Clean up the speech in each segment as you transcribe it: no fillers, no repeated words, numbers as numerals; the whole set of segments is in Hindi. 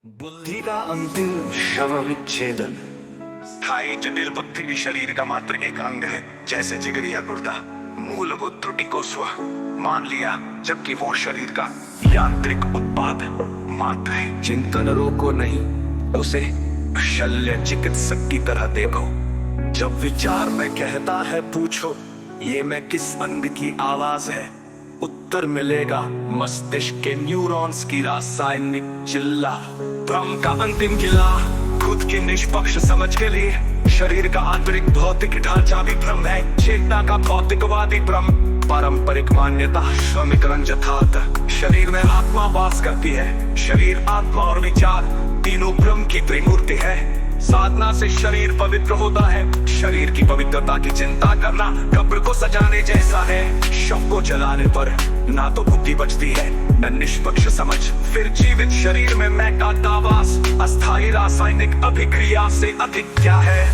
बुद्धि का अंतिम शव विच्छेदन। स्थायी जटिल बुद्धि भी शरीर का मात्र एक अंग है, जैसे जिगर या गुर्दा। मूलभूत त्रुटि को स्व मान लिया, जबकि वो शरीर का यांत्रिक उत्पाद मात्र है। चिंतन रोको नहीं, उसे शल्य चिकित्सक की तरह देखो। जब विचार में कहता है पूछो, ये मैं किस अंग की आवाज है, उत्तर मिलेगा मस्तिष्क के न्यूरॉन्स की रासायनिक चिल्ला। भ्रम का अंतिम किला खुद की निष्पक्ष समझ के लिए। शरीर का आंतरिक भौतिक ढांचा भी भ्रम है, चेतना का भौतिकवादी भ्रम। पारंपरिक मान्यता श्रमिक रंजथात। शरीर में आत्मा वास करती है, शरीर आत्मा और विचार तीनों भ्रम की त्रिमूर्ति है। साधना से शरीर पवित्र होता है, शरीर की पवित्रता की चिंता करना कब्र को सजाने जैसा है। शव को जलाने पर ना तो बुद्धि बचती है न निष्पक्ष समझ। फिर जीवित शरीर में मैं का दावास अस्थायी रासायनिक अभिक्रिया से अधिक क्या है।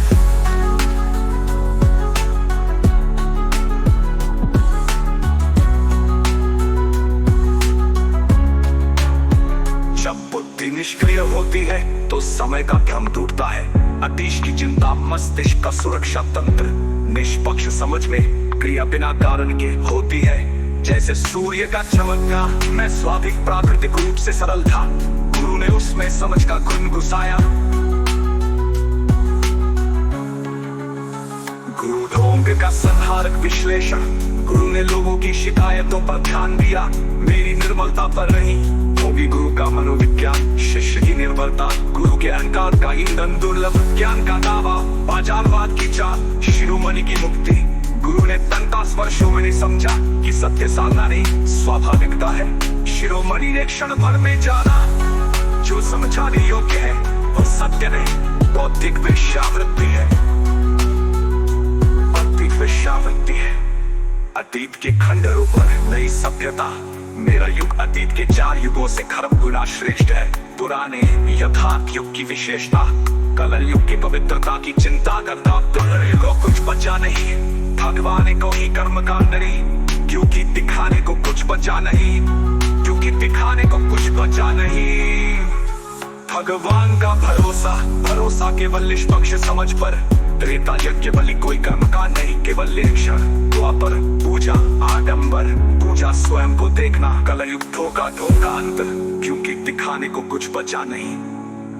जब बुद्धि निष्क्रिय होती है तो समय का भ्रम टूटता है। अतीश की चिंता मस्तिष्क का सुरक्षा तंत्र। निष्पक्ष समझ में क्रिया बिना कारण के होती है, जैसे सूर्य का चमकना। मैं स्वाभाविक प्राकृतिक रूप से सरल था, गुरु ने उसमें समझ का गुण घुसाया। गुरु ढोंग का संहारक विश्लेषण। गुरु ने लोगों की शिकायतों पर ध्यान दिया, मेरी निर्मलता पर नहीं। होगी गुरु का मनोविज्ञान, शिष्य की निर्बलता। गुरु के अहंकार का ईंधन दुर्लभ ज्ञान का दावा, बाजारवाद की चाल, शिरोमणि की मुक्ति। गुरु ने तंतास वर्षों में नहीं समझा कि सत्य साधना नहीं स्वाभाविकता है। शिरोमणि ने क्षण भर में जाना, जो समझाने योग्य है वो सत्य नहीं, बौद्धिक वेश्यावृत्ति है। बौद्धिक वेश्यावृत्ति है। अतीत के खंडरों पर नई सभ्यता। मेरा युग अतीत के 4 युगों से खरब गुना श्रेष्ठ है। पुराने यथार्थ युग की विशेषता, कलल युग की पवित्रता की चिंता करता। पुनर्युग को कुछ बचा नहीं, भगवान को ही कर्म कांड नहीं, क्योंकि दिखाने को कुछ बचा नहीं, क्योंकि दिखाने को कुछ बचा नहीं। भगवान का भरोसा, भरोसा केवल निष्पक्ष समझ पर। त्रेता यज्ञ बलि कोई कर्मकांड नहीं, केवल निरीक्षण। द्वापर पूजा आडंबर, पूजा स्वयं को देखना। कलयुग धोखा धोखा अंत, क्योंकि दिखाने को कुछ बचा नहीं,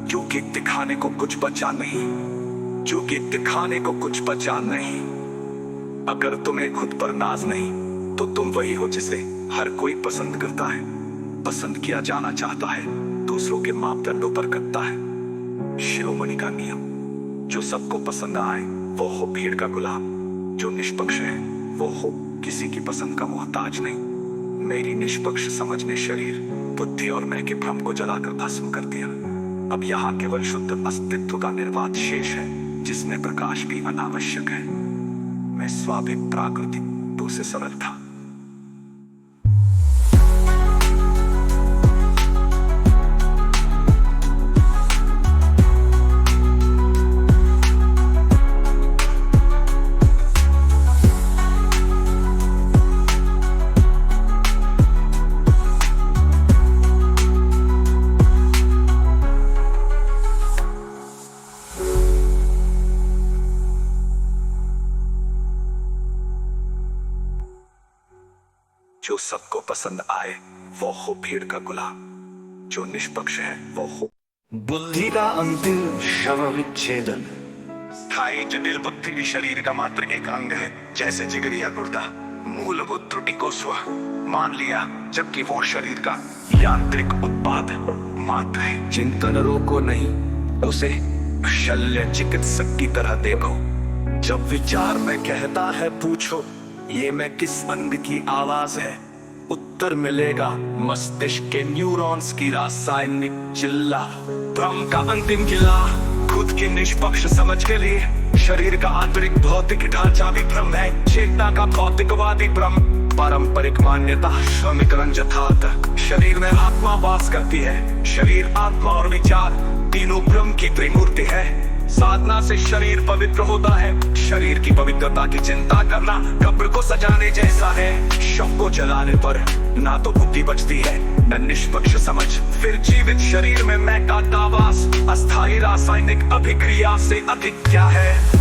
क्योंकि दिखाने को कुछ बचा नहीं, क्योंकि दिखाने को कुछ बचा नहीं। अगर तुम्हें खुद पर नाज नहीं तो तुम वही हो जिसे हर कोई पसंद करता है, पसंद किया जाना चाहता है, दूसरों के मापदंडों पर करता है। शिरोमणि का नियम, जो सबको पसंद आए वो हो भीड़ का गुलाम, जो निष्पक्ष है वो हो किसी की पसंद का मोहताज नहीं। मेरी निष्पक्ष समझ ने शरीर, बुद्धि और मैं के भ्रम को जलाकर भस्म कर दिया। अब यहाँ केवल शुद्ध अस्तित्व का निर्वात शेष है, जिसमें प्रकाश भी अनावश्यक है। मैं स्वाभाविक प्राकृतिक तो से सरल था। जो सबको पसंद आए वो हो भीड़ का गुलाम, जो निष्पक्ष है वो हो। बुद्धि का अंतिम शव विच्छेदन। स्थायी जटिल बुद्धि भी शरीर का मात्र एक अंग है, जैसे जिगर या गुर्दा। मूलभूत त्रुटि को स्व मान लिया, जबकि वो शरीर का यांत्रिक उत्पाद मात्र है। चिंतन रोको नहीं, उसे शल्य चिकित्सक की तरह देखो। जब विचार में कहता है पूछो, ये मैं किस अंग की आवाज है, उत्तर मिलेगा मस्तिष्क के न्यूरॉन्स की रासायनिक चिल्ला। भ्रम का अंतिम किला खुद की निष्पक्ष समझ के लिए। शरीर का आंतरिक भौतिक ढांचा भी भ्रम है, चेतना का भौतिकवादी भ्रम। पारंपरिक मान्यता श्रमिक रंजथात। शरीर में आत्मा वास करती है, शरीर आत्मा और विचार तीनों भ्रम की त्रिमूर्ति है। साधना से शरीर पवित्र होता है। शरीर की पवित्रता की चिंता करना कब्र को सजाने जैसा है। शव को जलाने पर ना तो बुद्धि बचती है न निष्पक्ष समझ। फिर जीवित शरीर में मैं का दावास अस्थायी रासायनिक अभिक्रिया से अधिक क्या है।